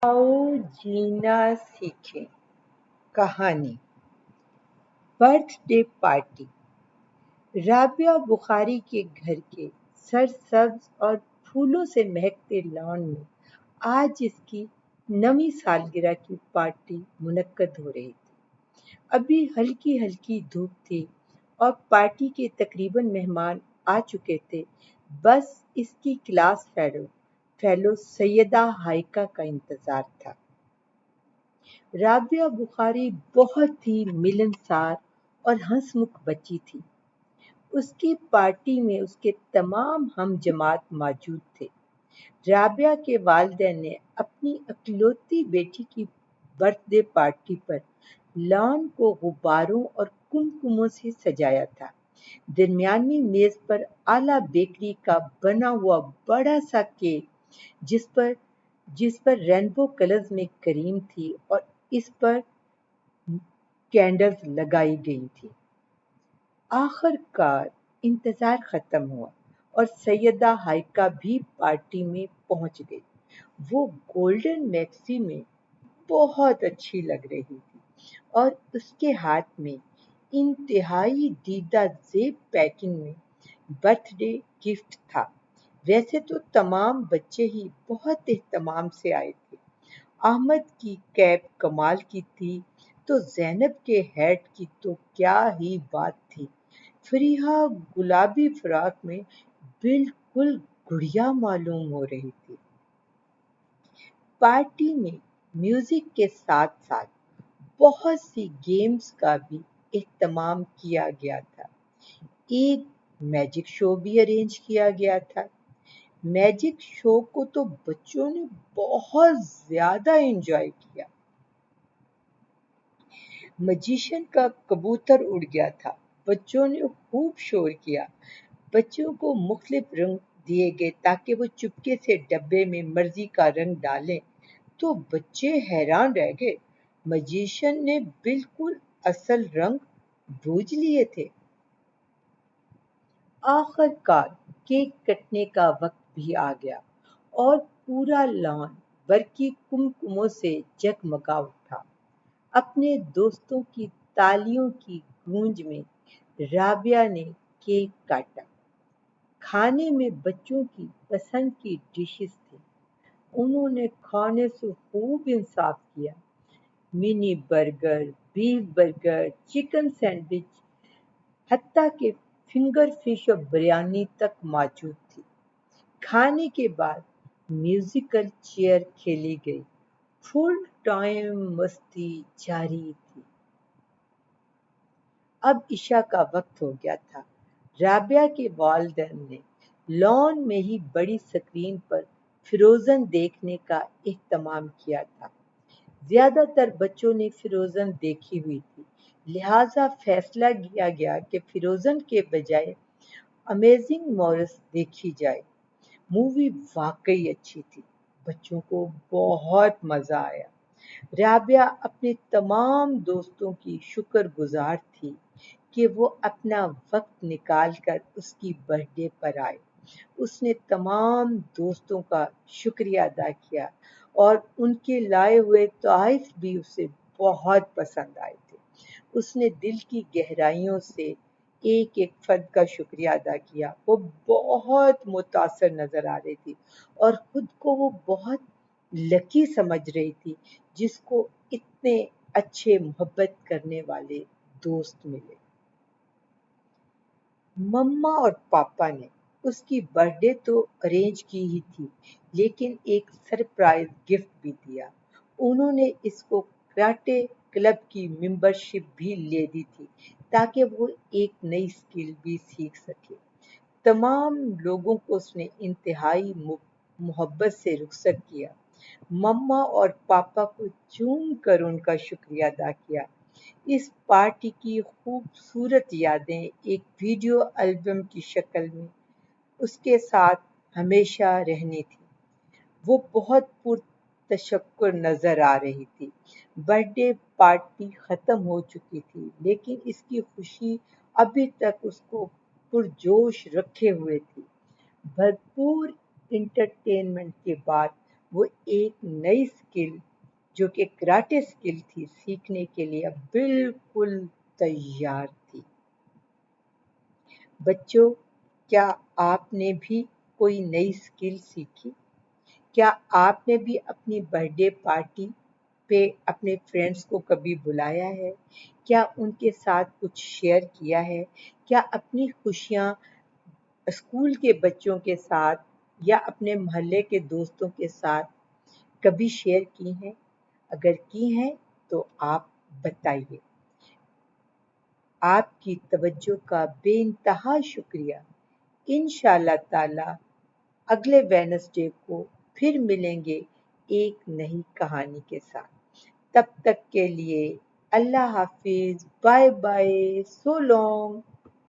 आओ जीना सीखें कहानी। Birthday party. राबिया बुखारी के घर के सरसब्ज और फूलों से महकते लॉन में आज इसकी 9वीं सालगिरह की पार्टी मुनक्कद हो रही थी। अभी हल्की हल्की धूप थी और पार्टी के तकरीबन मेहमान आ चुके थे। बस इसकी क्लास फेलो सैयदा हाइका का इंतजार था। राबिया बुखारी बहुत ही मिलनसार और हंसमुख बच्ची थी। उसकी पार्टी में उसके तमाम हम जमात मौजूद थे। राबिया के वालिदैन ने अपनी इकलौती बेटी की बर्थडे पार्टी पर लॉन को गुब्बारों और कुमकुमों से सजाया था। दरमियानी मेज पर आला बेकरी का बना हुआ बड़ा सा केक जिस पर रेनबो कलर्स में क्रीम थी और इस पर कैंडल्स लगाई गई थी। आखिरकार इंतजार खत्म हुआ और सैयदा हाइका भी पार्टी में पहुंच गई। वो गोल्डन मैक्सी में बहुत अच्छी लग रही थी और उसके हाथ में इंतहाई दीदा जेब पैकिंग में बर्थडे गिफ्ट था। वैसे तो तमाम बच्चे ही बहुत एहतमाम से आए थे। अहमद की कैप कमाल की थी तो ज़ैनब के हैट की तो क्या ही बात थी। फरीहा गुलाबी फ्रॉक में बिल्कुल गुड़िया मालूम हो रही थी। पार्टी में म्यूजिक के साथ साथ बहुत सी गेम्स का भी एहतमाम किया गया था। एक मैजिक शो भी अरेंज किया गया था। मैजिक शो को तो बच्चों ने बहुत ज्यादा एंजॉय किया। मजिशियन का कबूतर उड़ गया था। बच्चों ने खूब शोर किया। बच्चों को मुख्तलिफ रंग दिए गए ताकि वो चुपके से डब्बे में मर्जी का रंग डालें, तो बच्चे हैरान रह गए। मजिशियन ने बिल्कुल असल रंग बूझ लिए थे। आखिरकार केक कटने का वक्त भी आ गया और पूरा लॉन बरकी कुमकुमों से जगमगा उठा। अपने दोस्तों की तालियों की गूंज में राबिया ने केक काटा। खाने में बच्चों की पसंद की डिशेस थी। उन्होंने खाने से खूब इंसाफ किया। Mini burger, beef burger, chicken sandwich, हत्ता के फिंगर फिश और बिरयानी तक मौजूद थी। खाने के बाद म्यूजिकल चेयर खेली गई। फुल टाइम मस्ती जारी थी। अब इशा का वक्त हो गया था। राबिया के वालिदैन ने लॉन में ही बड़ी स्क्रीन पर फिरोजन देखने का एहतमाम किया था। ज्यादातर बच्चों ने फिरोजन देखी हुई थी, लिहाजा फैसला किया गया कि फिरोजन के बजाय अमेजिंग मॉरिस देखी जाए। मूवी वाकई अच्छी थी। बच्चों को बहुत मजा आया। राबिया अपने तमाम दोस्तों की शुक्रगुजार थी कि वो अपना वक्त निकाल कर उसकी बर्थडे पर आए। उसने तमाम दोस्तों का शुक्रिया अदा किया और उनके लाए हुए तोहफे भी उसे बहुत पसंद आए थे। उसने दिल की गहराइयों से एक एक फर्द का शुक्रिया अदा किया। वो बहुत मुतासर नजर आ रही थी और खुद को वो बहुत लकी समझ रही थी जिसको इतने अच्छे मोहब्बत करने वाले दोस्त मिले। मम्मा और पापा ने उसकी बर्थडे तो अरेंज की ही थी, लेकिन एक सरप्राइज गिफ्ट भी दिया। उन्होंने इसको कराटे क्लब की मेंबरशिप भी ले दी थी ताकि वो एक नई स्किल भी सीख सके। तमाम लोगों को उसने इंतहाई मोहब्बत से रुखसत किया। मम्मा और पापा को चूम कर उनका शुक्रिया अदा किया। इस पार्टी की खूबसूरत यादें एक वीडियो एल्बम की शक्ल में उसके साथ हमेशा रहनी थी। वो बहुत पुरतशक्कुर नजर आ रही थी। बर्थडे पार्टी खत्म हो चुकी थी, लेकिन इसकी खुशी अभी तक उसको पुरजोश रखे हुए थी। भरपूर इंटरटेनमेंट के बाद وہ ایک نئی اسکل جو کہ کراٹے اسکل تھی سیکھنے کے لیے بالکل تیار تھی۔ بچوں، کیا آپ نے بھی کوئی نئی اسکل سیکھی؟ کیا آپ نے بھی اپنی برتھ ڈے پارٹی پہ اپنے فرینڈس کو کبھی بلایا ہے؟ کیا ان کے ساتھ کچھ شیئر کیا ہے؟ کیا اپنی خوشیاں اسکول کے بچوں کے ساتھ یا اپنے محلے کے دوستوں کے ساتھ کبھی شیئر کی ہیں؟ اگر کی ہیں تو آپ بتائیے۔ آپ کی توجہ کا بے انتہا شکریہ۔ انشاءاللہ تعالی اگلے وینسڈے کو پھر ملیں گے ایک نئی کہانی کے ساتھ۔ تب تک کے لیے اللہ حافظ، بائے بائے، سو لانگ۔